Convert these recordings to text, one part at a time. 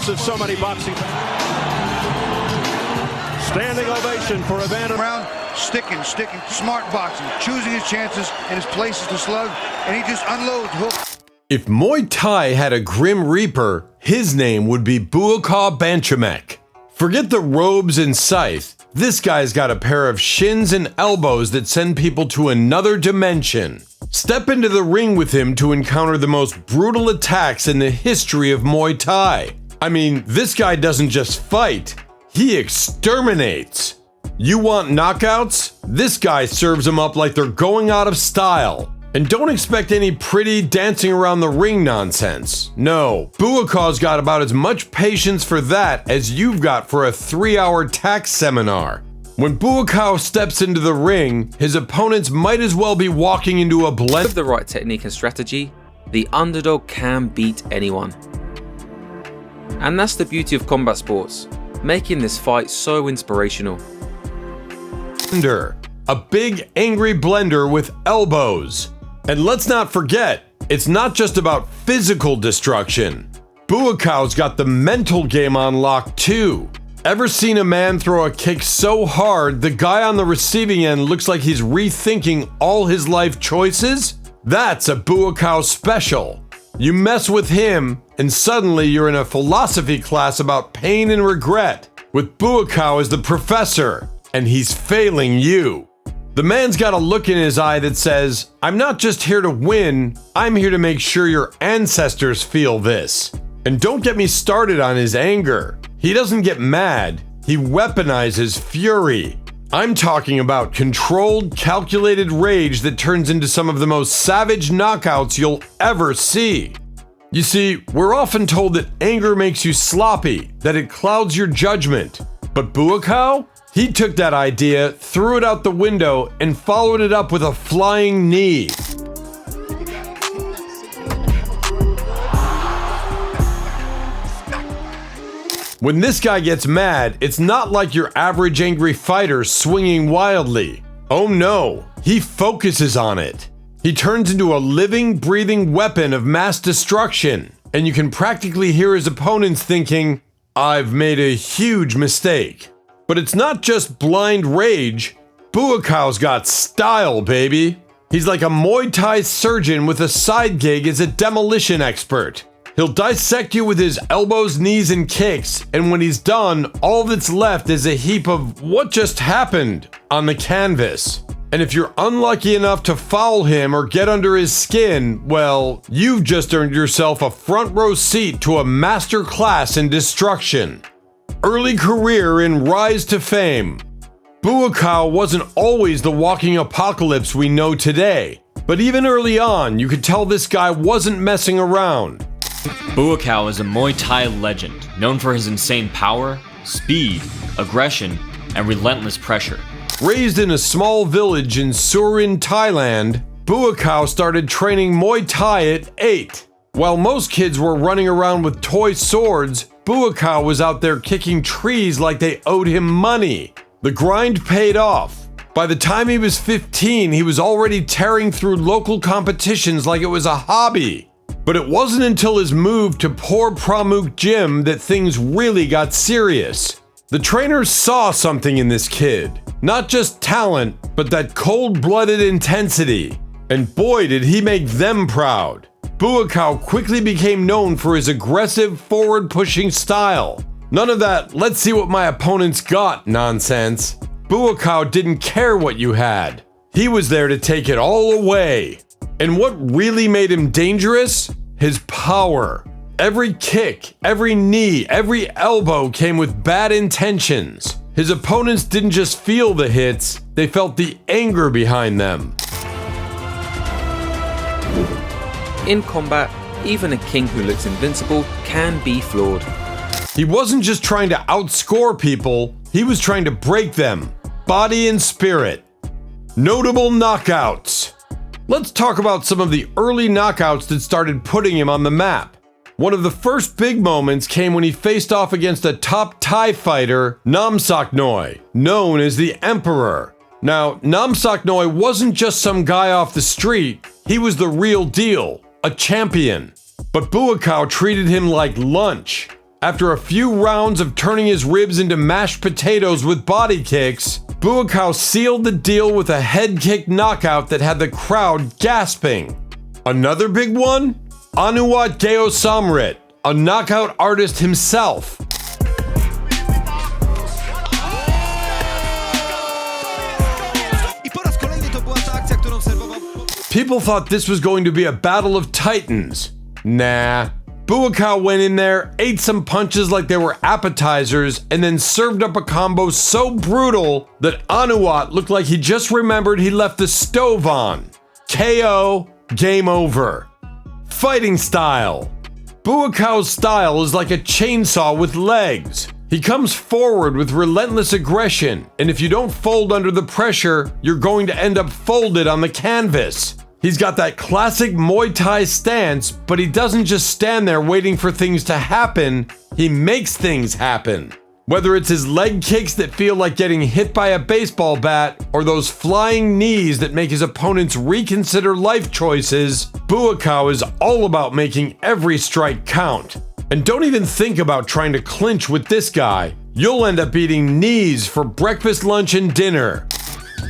hearts of so many boxing fans. Standing ovation for Evander. Around, sticking, smart boxing, choosing his chances and his places to slug, and he just unloads hooks. If Muay Thai had a Grim Reaper, his name would be Buakaw Banchamek. Forget the robes and scythe. This guy's got a pair of shins and elbows that send people to another dimension. Step into the ring with him to encounter the most brutal attacks in the history of Muay Thai. I mean, this guy doesn't just fight, he exterminates. You want knockouts? This guy serves them up like they're going out of style. And don't expect any pretty dancing around the ring nonsense. No, Buakaw's got about as much patience for that as you've got for a 3-hour tax seminar. When Buakaw steps into the ring, his opponents might as well be walking into a blend. With the right technique and strategy, the underdog can beat anyone. And that's the beauty of combat sports, making this fight so inspirational. A big angry blender with elbows. And let's not forget, it's not just about physical destruction. Buakaw's got the mental game on lock too. Ever seen a man throw a kick so hard the guy on the receiving end looks like he's rethinking all his life choices? That's a Buakaw special. You mess with him and suddenly you're in a philosophy class about pain and regret, with Buakaw as the professor, and he's failing you. The man's got a look in his eye that says, I'm not just here to win, I'm here to make sure your ancestors feel this. And don't get me started on his anger. He doesn't get mad, he weaponizes fury. I'm talking about controlled, calculated rage that turns into some of the most savage knockouts you'll ever see. You see, we're often told that anger makes you sloppy, that it clouds your judgment. But Buakaw? He took that idea, threw it out the window, and followed it up with a flying knee. When this guy gets mad, it's not like your average angry fighter swinging wildly. Oh no, he focuses on it. He turns into a living, breathing weapon of mass destruction, and you can practically hear his opponents thinking, I've made a huge mistake. But it's not just blind rage. Buakaw's got style, baby. He's like a Muay Thai surgeon with a side gig as a demolition expert. He'll dissect you with his elbows, knees, and kicks, and when he's done, all that's left is a heap of what just happened on the canvas. And if you're unlucky enough to foul him or get under his skin, well, you've just earned yourself a front row seat to a master class in destruction. Early career and rise to fame. Buakaw wasn't always the walking apocalypse we know today, but even early on, you could tell this guy wasn't messing around. Buakaw is a Muay Thai legend, known for his insane power, speed, aggression, and relentless pressure. Raised in a small village in Surin, Thailand, Buakaw started training Muay Thai at 8. While most kids were running around with toy swords, Buakaw was out there kicking trees like they owed him money. The grind paid off. By the time he was 15, he was already tearing through local competitions like it was a hobby. But it wasn't until his move to Poor Pramuk Gym that things really got serious. The trainers saw something in this kid. Not just talent, but that cold-blooded intensity. And boy, did he make them proud. Buakaw quickly became known for his aggressive, forward-pushing style. None of that, let's see what my opponent's got nonsense. Buakaw didn't care what you had. He was there to take it all away. And what really made him dangerous? His power. Every kick, every knee, every elbow came with bad intentions. His opponents didn't just feel the hits, they felt the anger behind them. In combat, even a king who looks invincible can be flawed. He wasn't just trying to outscore people, he was trying to break them, body and spirit. Notable knockouts. Let's talk about some of the early knockouts that started putting him on the map. One of the first big moments came when he faced off against a top Thai fighter, Namsaknoy, known as the Emperor. Now, Namsaknoy wasn't just some guy off the street, he was the real deal, a champion. But Buakaw treated him like lunch. After a few rounds of turning his ribs into mashed potatoes with body kicks, Buakaw sealed the deal with a head kick knockout that had the crowd gasping. Another big one? Anuwat Geo Samrit, a knockout artist himself. People thought this was going to be a battle of titans. Nah. Buakaw went in there, ate some punches like they were appetizers, and then served up a combo so brutal that Anuwat looked like he just remembered he left the stove on. KO, game over. Fighting style. Buakaw's style is like a chainsaw with legs. He comes forward with relentless aggression, and if you don't fold under the pressure, you're going to end up folded on the canvas. He's got that classic Muay Thai stance, but he doesn't just stand there waiting for things to happen, he makes things happen. Whether it's his leg kicks that feel like getting hit by a baseball bat, or those flying knees that make his opponents reconsider life choices, Buakaw is all about making every strike count. And don't even think about trying to clinch with this guy. You'll end up eating knees for breakfast, lunch, and dinner.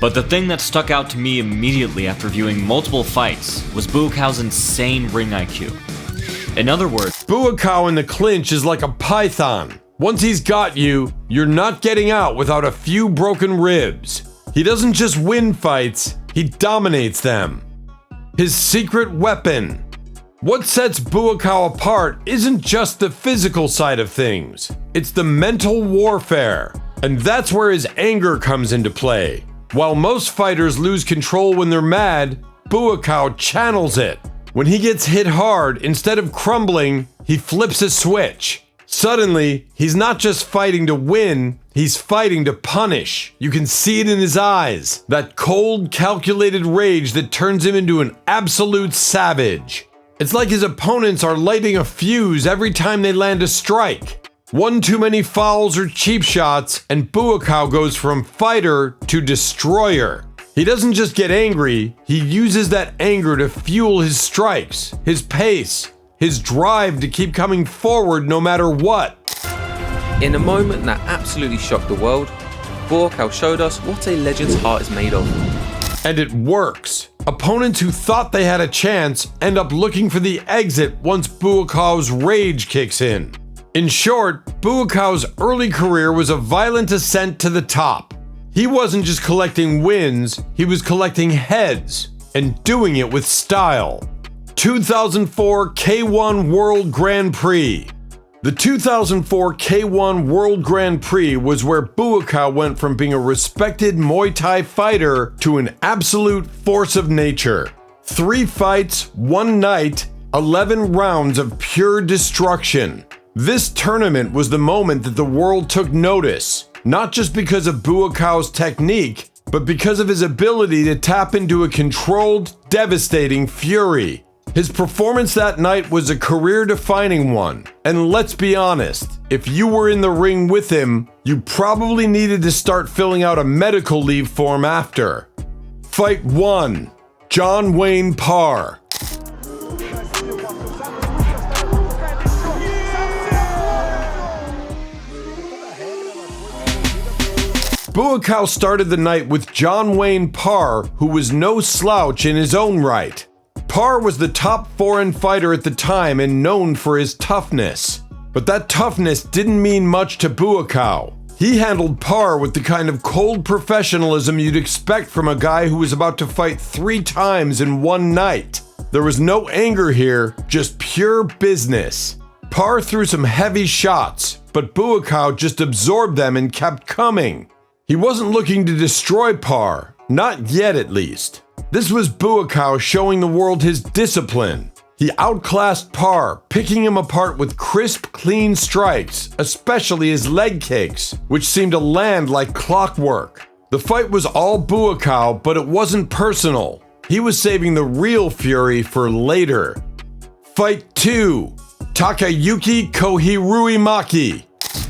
But the thing that stuck out to me immediately after viewing multiple fights was Buakaw's insane ring IQ. In other words, Buakaw in the clinch is like a python. Once he's got you, you're not getting out without a few broken ribs. He doesn't just win fights, he dominates them. His secret weapon. What sets Buakaw apart isn't just the physical side of things, it's the mental warfare. And that's where his anger comes into play. While most fighters lose control when they're mad, Buakaw channels it. When he gets hit hard, instead of crumbling, he flips a switch. Suddenly, he's not just fighting to win, he's fighting to punish. You can see it in his eyes, that cold, calculated rage that turns him into an absolute savage. It's like his opponents are lighting a fuse every time they land a strike. One too many fouls or cheap shots, and Buakaw goes from fighter to destroyer. He doesn't just get angry, he uses that anger to fuel his strikes, his pace, his drive to keep coming forward no matter what. In a moment that absolutely shocked the world, Buakaw showed us what a legend's heart is made of. And it works. Opponents who thought they had a chance end up looking for the exit once Buakaw's rage kicks in. In short, Buakaw's early career was a violent ascent to the top. He wasn't just collecting wins, he was collecting heads, and doing it with style. 2004 K1 World Grand Prix. The 2004 K1 World Grand Prix was where Buakaw went from being a respected Muay Thai fighter to an absolute force of nature. 3 fights, 1 night, 11 rounds of pure destruction. This tournament was the moment that the world took notice, not just because of Buakaw's technique, but because of his ability to tap into a controlled, devastating fury. His performance that night was a career-defining one, and let's be honest, if you were in the ring with him, you probably needed to start filling out a medical leave form after. Fight 1. John Wayne Parr. Buakaw started the night with John Wayne Parr, who was no slouch in his own right. Parr was the top foreign fighter at the time and known for his toughness. But that toughness didn't mean much to Buakaw. He handled Parr with the kind of cold professionalism you'd expect from a guy who was about to fight 3 times in one night. There was no anger here, just pure business. Parr threw some heavy shots, but Buakaw just absorbed them and kept coming. He wasn't looking to destroy Parr, not yet at least. This was Buakaw showing the world his discipline. He outclassed Parr, picking him apart with crisp, clean strikes, especially his leg kicks, which seemed to land like clockwork. The fight was all Buakaw, but it wasn't personal. He was saving the real fury for later. Fight 2. Takayuki Kohiruimaki.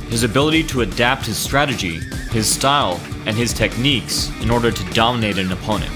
his ability to adapt his strategy, his style, and his techniques in order to dominate an opponent.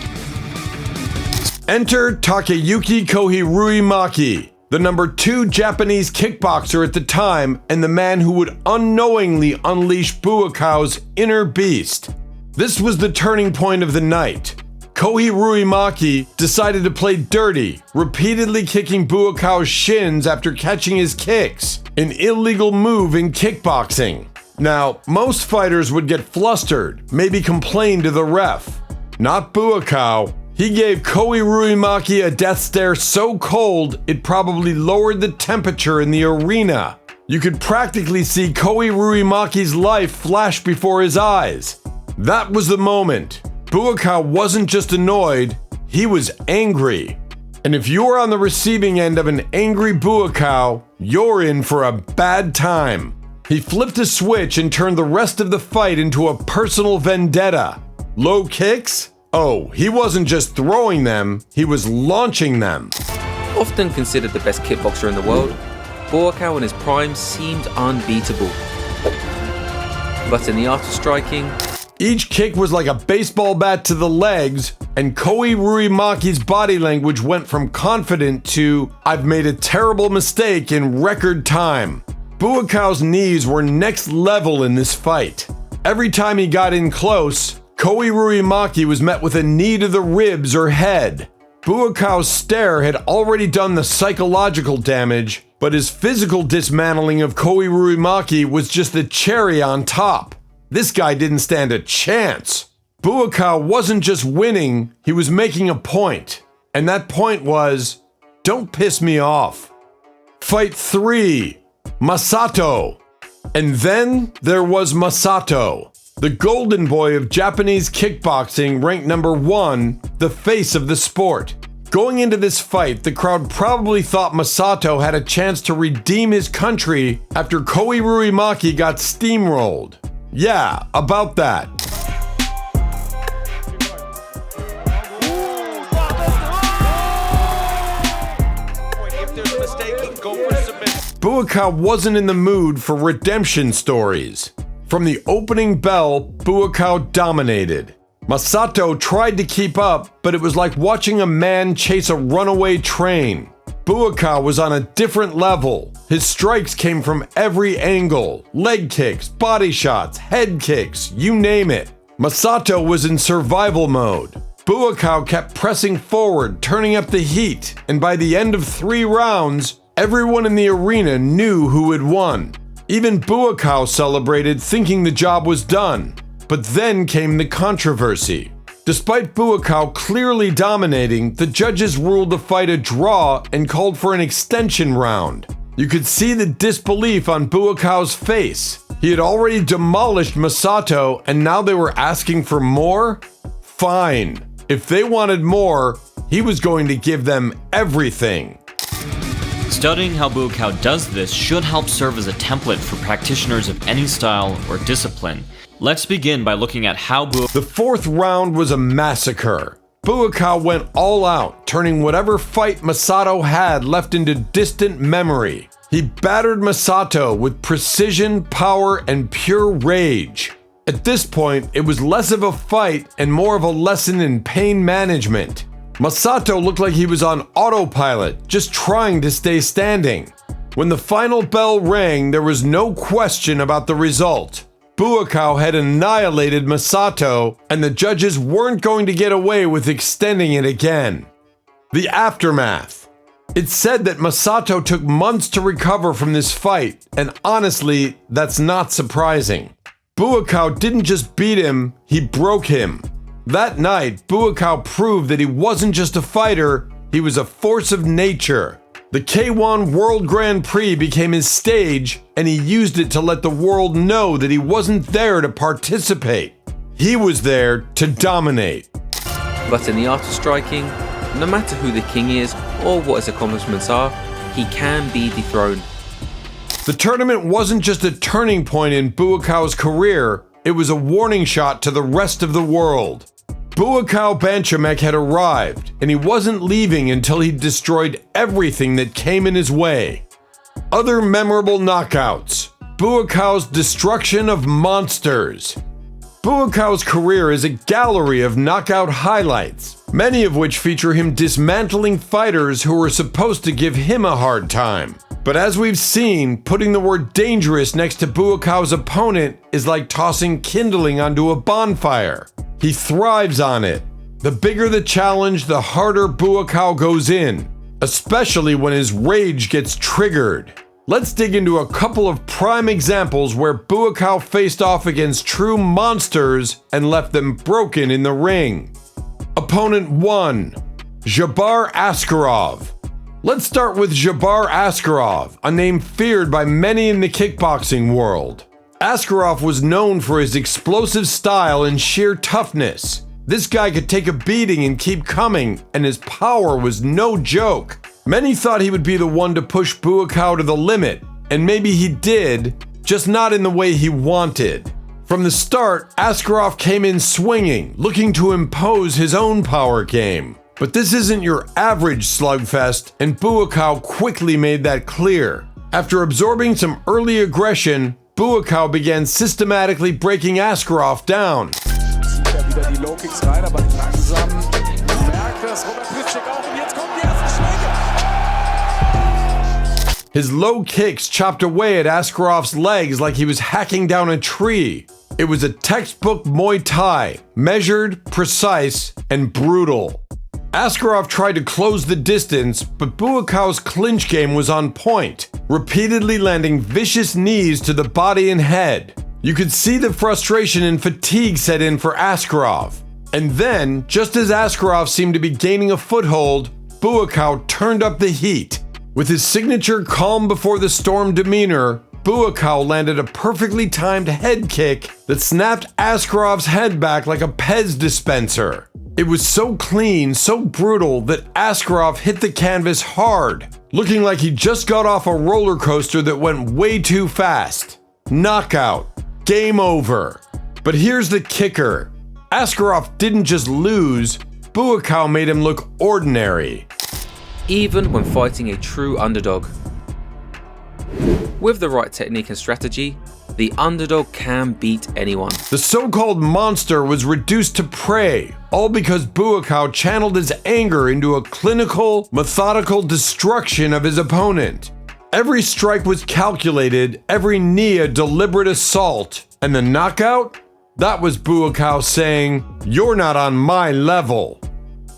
Enter Takayuki Kohiruimaki, the #2 Japanese kickboxer at the time, and the man who would unknowingly unleash Buakaw's inner beast. This was the turning point of the night. Kohei Ruimaki decided to play dirty, repeatedly kicking Buakaw's shins after catching his kicks, an illegal move in kickboxing. Now, most fighters would get flustered, maybe complain to the ref. Not Buakaw. He gave Kohei Ruimaki a death stare so cold it probably lowered the temperature in the arena. You could practically see Kohei Ruimaki's life flash before his eyes. That was the moment. Buakaw wasn't just annoyed, he was angry. And if you're on the receiving end of an angry Buakaw, you're in for a bad time. He flipped a switch and turned the rest of the fight into a personal vendetta. Low kicks? Oh, he wasn't just throwing them, he was launching them. Often considered the best kickboxer in the world, Buakaw in his prime seemed unbeatable. But in the art of striking, each kick was like a baseball bat to the legs, and Kohei Ruimaki's body language went from confident to, "I've made a terrible mistake" in record time. Buakaw's knees were next level in this fight. Every time he got in close, Kohei Ruimaki was met with a knee to the ribs or head. Buakaw's stare had already done the psychological damage, but his physical dismantling of Kohei Ruimaki was just the cherry on top. This guy didn't stand a chance. Buakaw wasn't just winning, he was making a point. And that point was, don't piss me off. Fight 3, Masato. And then there was Masato, the golden boy of Japanese kickboxing, ranked #1, the face of the sport. Going into this fight, the crowd probably thought Masato had a chance to redeem his country after Kohei Ruimaki got steamrolled. Yeah, about that. Buakaw wasn't in the mood for redemption stories. From the opening bell, Buakaw dominated. Masato tried to keep up, but it was like watching a man chase a runaway train. Buakaw was on a different level. His strikes came from every angle. Leg kicks, body shots, head kicks, you name it. Masato was in survival mode. Buakaw kept pressing forward, turning up the heat, and by the end of 3 rounds, everyone in the arena knew who had won. Even Buakaw celebrated, thinking the job was done. But then came the controversy. Despite Buakaw clearly dominating, the judges ruled the fight a draw and called for an extension round. You could see the disbelief on Buakaw's face. He had already demolished Masato, and now they were asking for more? Fine. If they wanted more, he was going to give them everything. Studying how Buakaw does this should help serve as a template for practitioners of any style or discipline. Let's begin by looking at how The 4th round was a massacre. Buakaw went all out, turning whatever fight Masato had left into distant memory. He battered Masato with precision, power, and pure rage. At this point, it was less of a fight and more of a lesson in pain management. Masato looked like he was on autopilot, just trying to stay standing. When the final bell rang, there was no question about the result. Buakaw had annihilated Masato, and the judges weren't going to get away with extending it again. The aftermath. It's said that Masato took months to recover from this fight, and honestly, that's not surprising. Buakaw didn't just beat him, he broke him. That night, Buakaw proved that he wasn't just a fighter, he was a force of nature. The K1 World Grand Prix became his stage, and he used it to let the world know that he wasn't there to participate. He was there to dominate. but in the art of striking, no matter who the king is or what his accomplishments are, he can be dethroned. The tournament wasn't just a turning point in Buakaw's career, it was a warning shot to the rest of the world. Buakaw Banchamek had arrived, and he wasn't leaving until he'd destroyed everything that came in his way. Other memorable knockouts. Buakaw's destruction of monsters. Buakaw's career is a gallery of knockout highlights. many of which feature him dismantling fighters who were supposed to give him a hard time. But as we've seen, putting the word dangerous next to Buakaw's opponent is like tossing kindling onto a bonfire. He thrives on it. The bigger the challenge, the harder Buakaw goes in, especially when his rage gets triggered. Let's dig into a couple of prime examples where Buakaw faced off against true monsters and left them broken in the ring. Opponent 1, Jabbar Askarov. Let's start with Jabbar Askarov, a name feared by many in the kickboxing world. Askarov was known for his explosive style and sheer toughness. This guy could take a beating and keep coming, and his power was no joke. Many thought he would be the one to push Buakaw to the limit, and maybe he did, just not in the way he wanted. From the start, Askarov came in swinging, looking to impose his own power game. But this isn't your average slugfest, and Buakaw quickly made that clear. After absorbing some early aggression, Buakaw began systematically breaking Askarov down. His low kicks chopped away at Askarov's legs like he was hacking down a tree. It was a textbook Muay Thai, measured, precise, and brutal. Askarov tried to close the distance, but Buakaw's clinch game was on point, repeatedly landing vicious knees to the body and head. You could see the frustration and fatigue set in for Askarov. And then, just as Askarov seemed to be gaining a foothold, Buakaw turned up the heat. With his signature calm before the storm demeanor, Buakaw landed a perfectly timed head kick that snapped Askarov's head back like a Pez dispenser. It was so clean, so brutal that Askarov hit the canvas hard, looking like he just got off a roller coaster that went way too fast. Knockout. Game over. But here's the kicker. Askarov didn't just lose, Buakaw made him look ordinary. Even when fighting a true underdog. With the right technique and strategy, the underdog can beat anyone. The so-called monster was reduced to prey, all because Buakaw channeled his anger into a clinical, methodical destruction of his opponent. Every strike was calculated, every knee a deliberate assault, and the knockout? That was Buakaw saying, "You're not on my level."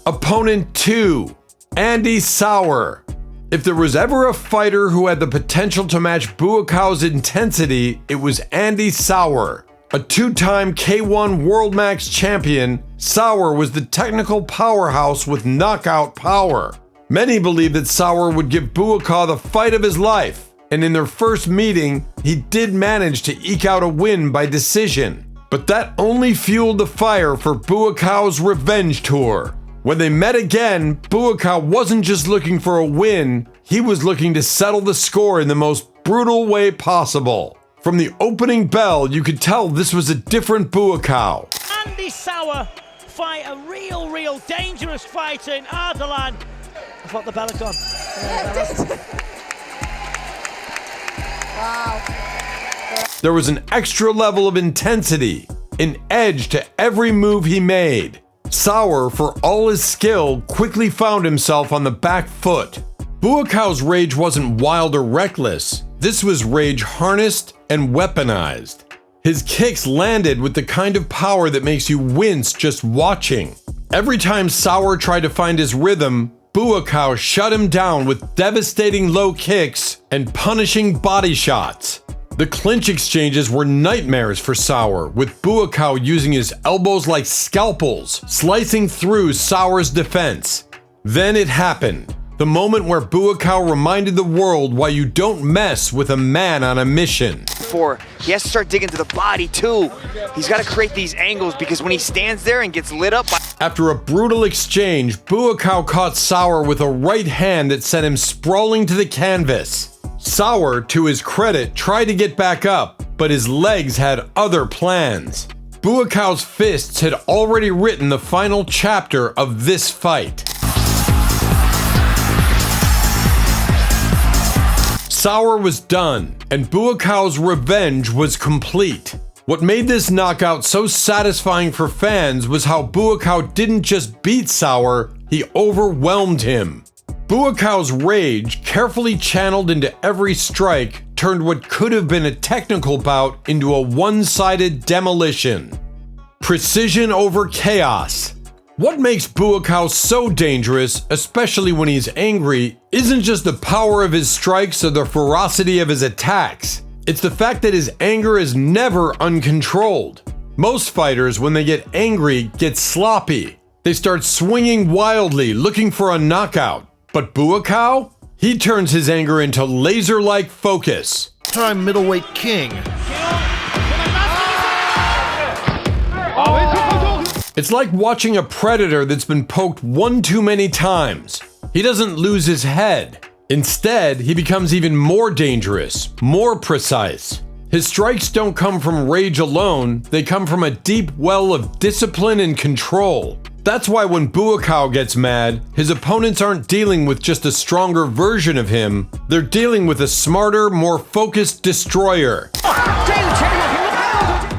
Opponent 2, Andy Sauer. If there was ever a fighter who had the potential to match Buakaw's intensity, it was Andy Sauer. A two-time K1 World Max champion, Sauer was the technical powerhouse with knockout power. Many believe that Sauer would give Buakaw the fight of his life, and in their first meeting, he did manage to eke out a win by decision. But that only fueled the fire for Buakaw's revenge tour. When they met again, Buakaw wasn't just looking for a win, he was looking to settle the score in the most brutal way possible. From the opening bell, you could tell this was a different Buakaw. Andy Sauer fight a real dangerous fight in Ardalan. I thought the bell had gone. Wow. There was an extra level of intensity, an edge to every move he made. Sauer, for all his skill, quickly found himself on the back foot. Buakaw's rage wasn't wild or reckless. This was rage harnessed and weaponized. His kicks landed with the kind of power that makes you wince just watching. Every time Sauer tried to find his rhythm, Buakaw shut him down with devastating low kicks and punishing body shots. The clinch exchanges were nightmares for Sauer, with Buakaw using his elbows like scalpels, slicing through Sauer's defense. Then it happened. The moment where Buakaw reminded the world why you don't mess with a man on a mission. He has to start digging to the body too. He's got to create these angles because when he stands there and gets lit up. After a brutal exchange, Buakaw caught Sauer with a right hand that sent him sprawling to the canvas. Sauer, to his credit, tried to get back up, but his legs had other plans. Buakaw's fists had already written the final chapter of this fight. Sauer was done, and Buakaw's revenge was complete. What made this knockout so satisfying for fans was how Buakaw didn't just beat Sauer, he overwhelmed him. Buakaw's rage, carefully channeled into every strike, turned what could have been a technical bout into a one-sided demolition. Precision over chaos. What makes Buakaw so dangerous, especially when he's angry, isn't just the power of his strikes or the ferocity of his attacks. It's the fact that his anger is never uncontrolled. Most fighters, when they get angry, get sloppy. They start swinging wildly, looking for a knockout. But Buakaw? He turns his anger into laser-like focus. Time middleweight king. It's like watching a predator that's been poked one too many times. He doesn't lose his head. Instead, he becomes even more dangerous, more precise. His strikes don't come from rage alone, they come from a deep well of discipline and control. That's why when Buakaw gets mad, his opponents aren't dealing with just a stronger version of him, they're dealing with a smarter, more focused destroyer.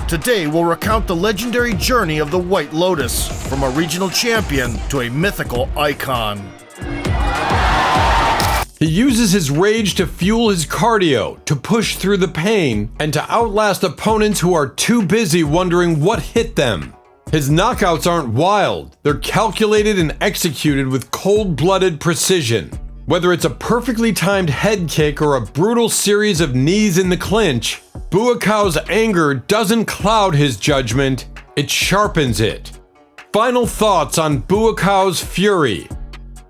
Today we'll recount the legendary journey of the White Lotus, from a regional champion to a mythical icon. He uses his rage to fuel his cardio, to push through the pain, and to outlast opponents who are too busy wondering what hit them. His knockouts aren't wild, they're calculated and executed with cold-blooded precision. Whether it's a perfectly timed head kick or a brutal series of knees in the clinch, Buakaw's anger doesn't cloud his judgment, it sharpens it. Final thoughts on Buakaw's fury.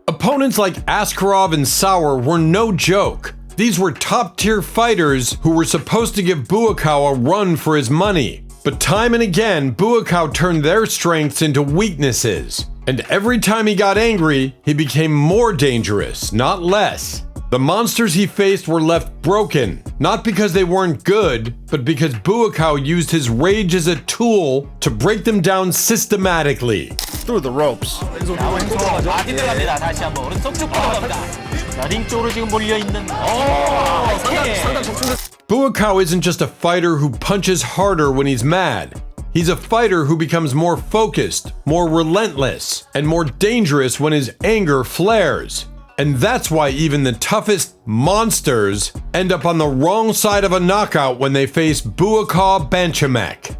Opponents like Askarov and Sauer were no joke. These were top-tier fighters who were supposed to give Buakaw a run for his money. But time and again, Buakaw turned their strengths into weaknesses. And every time he got angry, he became more dangerous, not less. The monsters he faced were left broken, not because they weren't good, but because Buakaw used his rage as a tool to break them down systematically. Through the ropes. Buakaw isn't just a fighter who punches harder when he's mad. He's a fighter who becomes more focused, more relentless, and more dangerous when his anger flares. And that's why even the toughest monsters end up on the wrong side of a knockout when they face Buakaw Banchamek.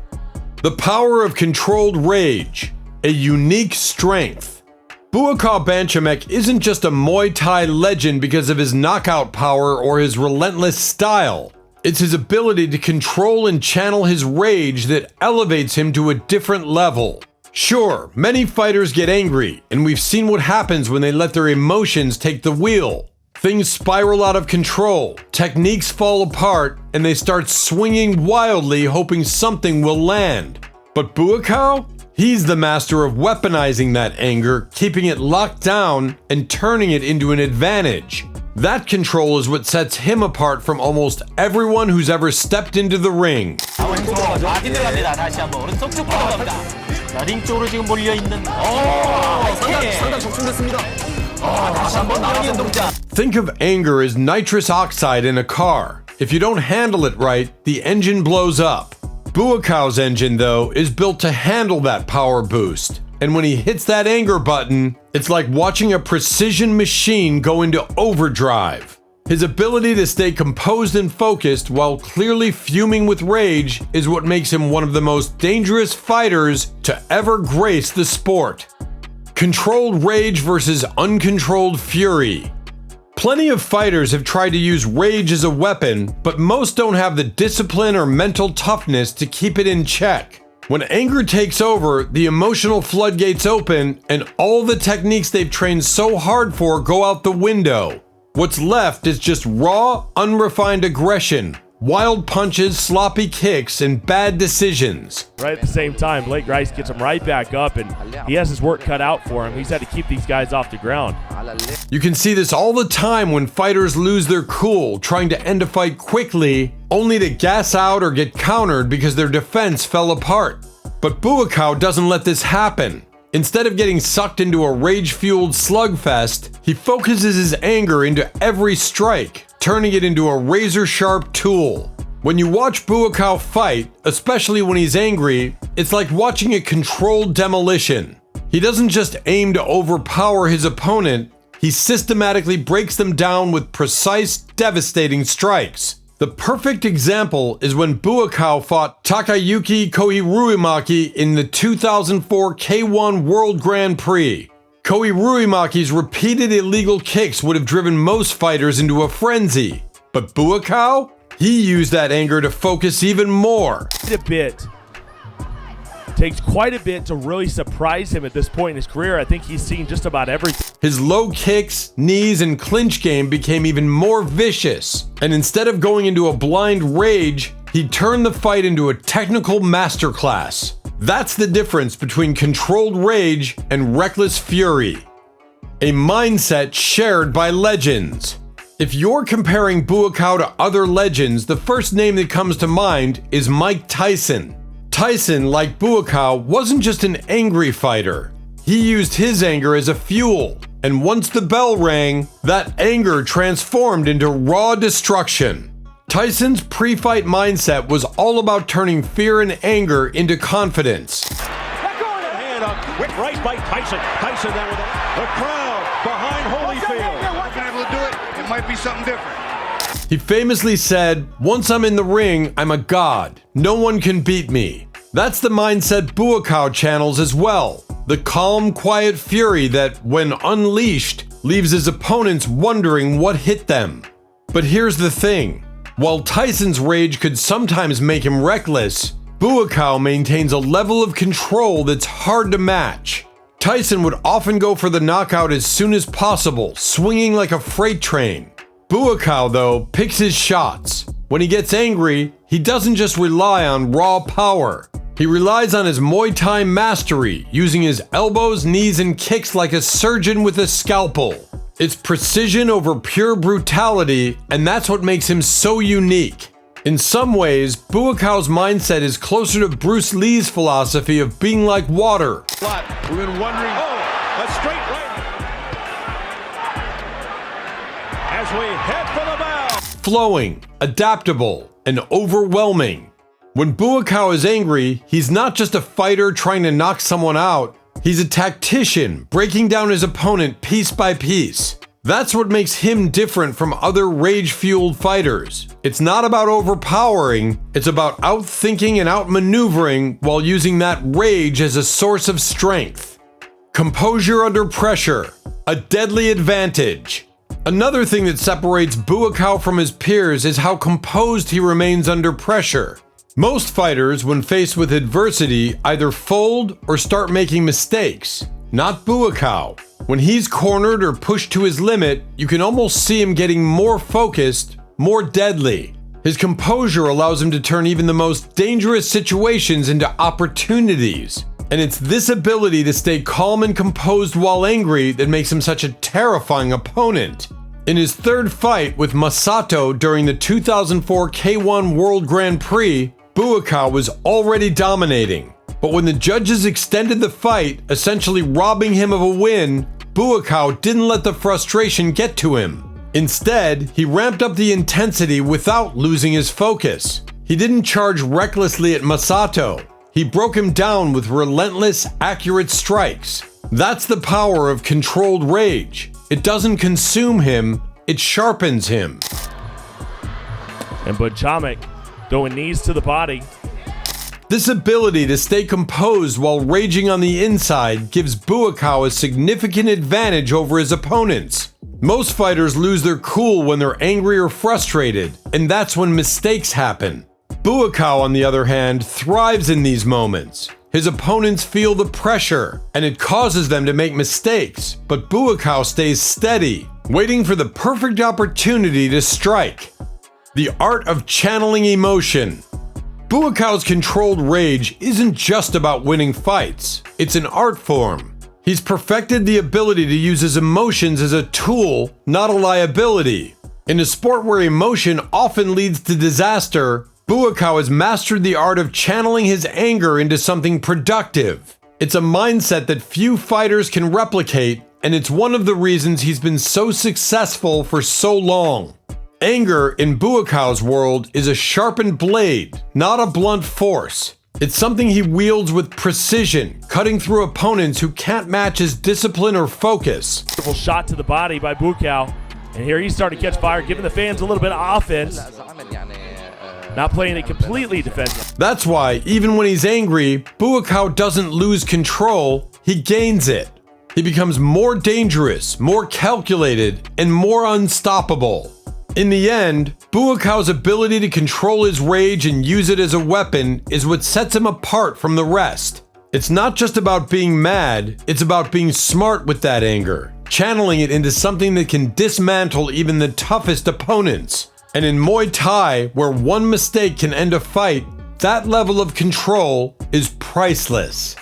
The power of controlled rage, a unique strength. Buakaw Banchamek isn't just a Muay Thai legend because of his knockout power or his relentless style. It's his ability to control and channel his rage that elevates him to a different level. Sure, many fighters get angry, and we've seen what happens when they let their emotions take the wheel. Things spiral out of control, techniques fall apart, and they start swinging wildly hoping something will land. But Buakaw? He's the master of weaponizing that anger, keeping it locked down, and turning it into an advantage. That control is what sets him apart from almost everyone who's ever stepped into the ring. Think of anger as nitrous oxide in a car. If you don't handle it right, the engine blows up. Buakaw's engine, though, is built to handle that power boost. And when he hits that anger button, it's like watching a precision machine go into overdrive. His ability to stay composed and focused while clearly fuming with rage is what makes him one of the most dangerous fighters to ever grace the sport. Controlled rage versus uncontrolled fury. Plenty of fighters have tried to use rage as a weapon, but most don't have the discipline or mental toughness to keep it in check. When anger takes over, the emotional floodgates open, and all the techniques they've trained so hard for go out the window. What's left is just raw, unrefined aggression, wild punches, sloppy kicks, and bad decisions. Right at the same time, Blake Grice gets him right back up, and he has his work cut out for him. He's had to keep these guys off the ground. You can see this all the time when fighters lose their cool, trying to end a fight quickly, only to gas out or get countered because their defense fell apart. But Buakaw doesn't let this happen. Instead of getting sucked into a rage-fueled slugfest, he focuses his anger into every strike, turning it into a razor-sharp tool. When you watch Buakaw fight, especially when he's angry, it's like watching a controlled demolition. He doesn't just aim to overpower his opponent, he systematically breaks them down with precise, devastating strikes. The perfect example is when Buakaw fought Takayuki Koiruimaki in the 2004 K1 World Grand Prix. Koiruimaki's repeated illegal kicks would have driven most fighters into a frenzy. But Buakaw? He used that anger to focus even more. Takes quite a bit to really surprise him at this point in his career. I think he's seen just about everything. His low kicks, knees, and clinch game became even more vicious. And instead of going into a blind rage, he turned the fight into a technical masterclass. That's the difference between controlled rage and reckless fury. A mindset shared by legends. If you're comparing Buakaw to other legends, the first name that comes to mind is Mike Tyson. Tyson, like Buakaw, wasn't just an angry fighter. He used his anger as a fuel, and once the bell rang, that anger transformed into raw destruction. Tyson's pre-fight mindset was all about turning fear and anger into confidence. Hand up, quick right by Tyson. Tyson then with the crowd behind Holyfield. Wasn't able to do it. It might be something different. He famously said, "Once I'm in the ring, I'm a god. No one can beat me." That's the mindset Buakaw channels as well. The calm, quiet fury that, when unleashed, leaves his opponents wondering what hit them. But here's the thing. While Tyson's rage could sometimes make him reckless, Buakaw maintains a level of control that's hard to match. Tyson would often go for the knockout as soon as possible, swinging like a freight train. Buakaw, though, picks his shots. When he gets angry, he doesn't just rely on raw power. He relies on his Muay Thai mastery, using his elbows, knees, and kicks like a surgeon with a scalpel. It's precision over pure brutality, and that's what makes him so unique. In some ways, Buakaw's mindset is closer to Bruce Lee's philosophy of being like water. We've been wondering, a straight right. As we head for the bell. Flowing, adaptable, and overwhelming. When Buakaw is angry, he's not just a fighter trying to knock someone out, he's a tactician breaking down his opponent piece by piece. That's what makes him different from other rage-fueled fighters. It's not about overpowering, it's about outthinking and outmaneuvering while using that rage as a source of strength. Composure under pressure, a deadly advantage. Another thing that separates Buakaw from his peers is how composed he remains under pressure. Most fighters, when faced with adversity, either fold or start making mistakes. Not Buakaw. When he's cornered or pushed to his limit, you can almost see him getting more focused, more deadly. His composure allows him to turn even the most dangerous situations into opportunities. And it's this ability to stay calm and composed while angry that makes him such a terrifying opponent. In his third fight with Masato during the 2004 K1 World Grand Prix, Buakaw was already dominating. But when the judges extended the fight, essentially robbing him of a win, Buakaw didn't let the frustration get to him. Instead, he ramped up the intensity without losing his focus. He didn't charge recklessly at Masato. He broke him down with relentless, accurate strikes. That's the power of controlled rage. It doesn't consume him, it sharpens him. And Buchamek going knees to the body. This ability to stay composed while raging on the inside gives Buakaw a significant advantage over his opponents. Most fighters lose their cool when they're angry or frustrated, and that's when mistakes happen. Buakaw, on the other hand, thrives in these moments. His opponents feel the pressure, and it causes them to make mistakes, but Buakaw stays steady, waiting for the perfect opportunity to strike. The art of channeling emotion. Buakaw's controlled rage isn't just about winning fights, it's an art form. He's perfected the ability to use his emotions as a tool, not a liability. In a sport where emotion often leads to disaster, Buakaw has mastered the art of channeling his anger into something productive. It's a mindset that few fighters can replicate, and it's one of the reasons he's been so successful for so long. Anger in Buakaw's world is a sharpened blade, not a blunt force. It's something he wields with precision, cutting through opponents who can't match his discipline or focus. Beautiful shot to the body by Buakaw. And here he's starting to catch fire, giving the fans a little bit of offense. Not playing it completely defensive. That's why, even when he's angry, Buakaw doesn't lose control, he gains it. He becomes more dangerous, more calculated, and more unstoppable. In the end, Buakaw's ability to control his rage and use it as a weapon is what sets him apart from the rest. It's not just about being mad, it's about being smart with that anger, channeling it into something that can dismantle even the toughest opponents. And in Muay Thai, where one mistake can end a fight, that level of control is priceless.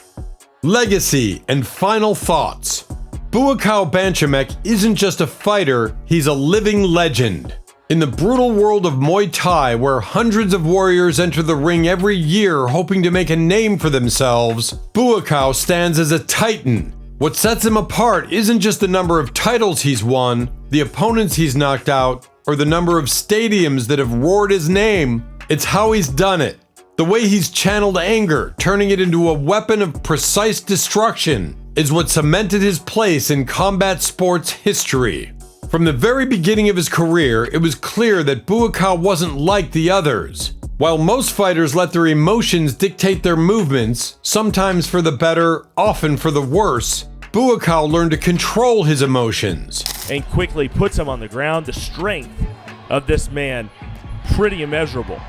Legacy and final thoughts. Buakaw Banchamek isn't just a fighter, he's a living legend. In the brutal world of Muay Thai, where hundreds of warriors enter the ring every year hoping to make a name for themselves, Buakaw stands as a titan. What sets him apart isn't just the number of titles he's won, the opponents he's knocked out, or the number of stadiums that have roared his name. It's how he's done it. The way he's channeled anger, turning it into a weapon of precise destruction, is what cemented his place in combat sports history. From the very beginning of his career, it was clear that Buakaw wasn't like the others. While most fighters let their emotions dictate their movements, sometimes for the better, often for the worse, Buakaw learned to control his emotions. And quickly puts him on the ground. The strength of this man, pretty immeasurable.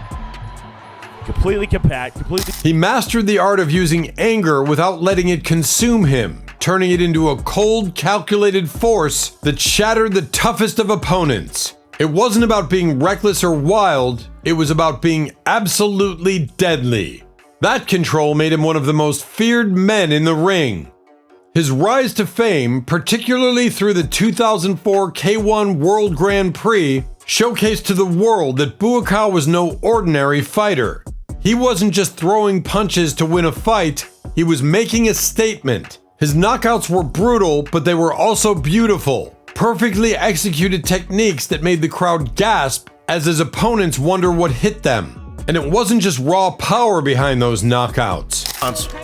Completely compact, He mastered the art of using anger without letting it consume him, turning it into a cold, calculated force that shattered the toughest of opponents. It wasn't about being reckless or wild, it was about being absolutely deadly. That control made him one of the most feared men in the ring. His rise to fame, particularly through the 2004 K1 World Grand Prix, showcased to the world that Buakaw was no ordinary fighter. He wasn't just throwing punches to win a fight, he was making a statement. His knockouts were brutal, but they were also beautiful. Perfectly executed techniques that made the crowd gasp as his opponents wonder what hit them. And it wasn't just raw power behind those knockouts.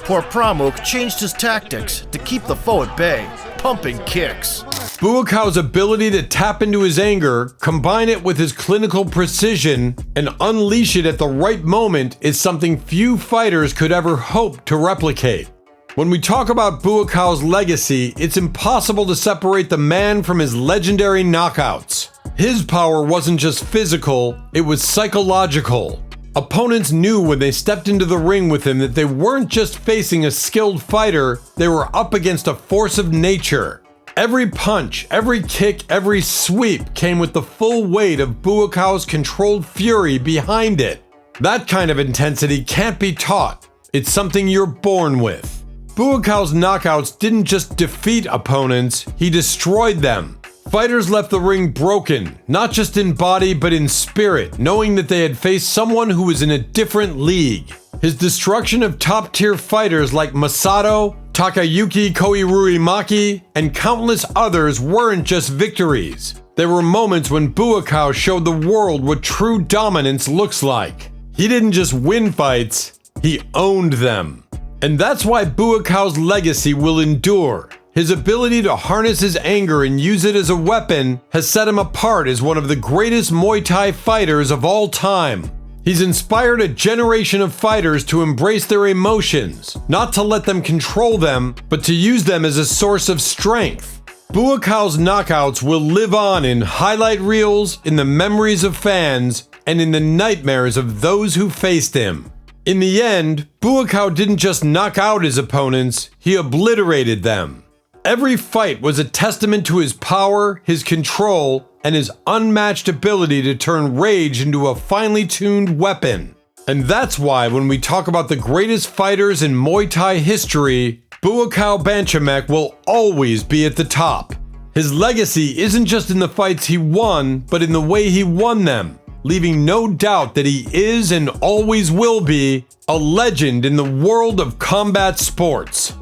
Poor Pramuk changed his tactics to keep the foe at bay, pumping kicks. Buakaw's ability to tap into his anger, combine it with his clinical precision, and unleash it at the right moment is something few fighters could ever hope to replicate. When we talk about Buakaw's legacy, it's impossible to separate the man from his legendary knockouts. His power wasn't just physical, it was psychological. Opponents knew when they stepped into the ring with him that they weren't just facing a skilled fighter, they were up against a force of nature. Every punch, every kick, every sweep came with the full weight of Buakaw's controlled fury behind it. That kind of intensity can't be taught. It's something you're born with. Buakaw's knockouts didn't just defeat opponents, he destroyed them. Fighters left the ring broken, not just in body but in spirit, knowing that they had faced someone who was in a different league. His destruction of top-tier fighters like Masato, Takayuki Koiruimaki, and countless others weren't just victories. They were moments when Buakaw showed the world what true dominance looks like. He didn't just win fights, he owned them. And that's why Buakaw's legacy will endure. His ability to harness his anger and use it as a weapon has set him apart as one of the greatest Muay Thai fighters of all time. He's inspired a generation of fighters to embrace their emotions, not to let them control them, but to use them as a source of strength. Buakaw's knockouts will live on in highlight reels, in the memories of fans, and in the nightmares of those who faced him. In the end, Buakaw didn't just knock out his opponents, he obliterated them. Every fight was a testament to his power, his control, and his unmatched ability to turn rage into a finely tuned weapon. And that's why when we talk about the greatest fighters in Muay Thai history, Buakaw Banchamek will always be at the top. His legacy isn't just in the fights he won, but in the way he won them, leaving no doubt that he is and always will be a legend in the world of combat sports.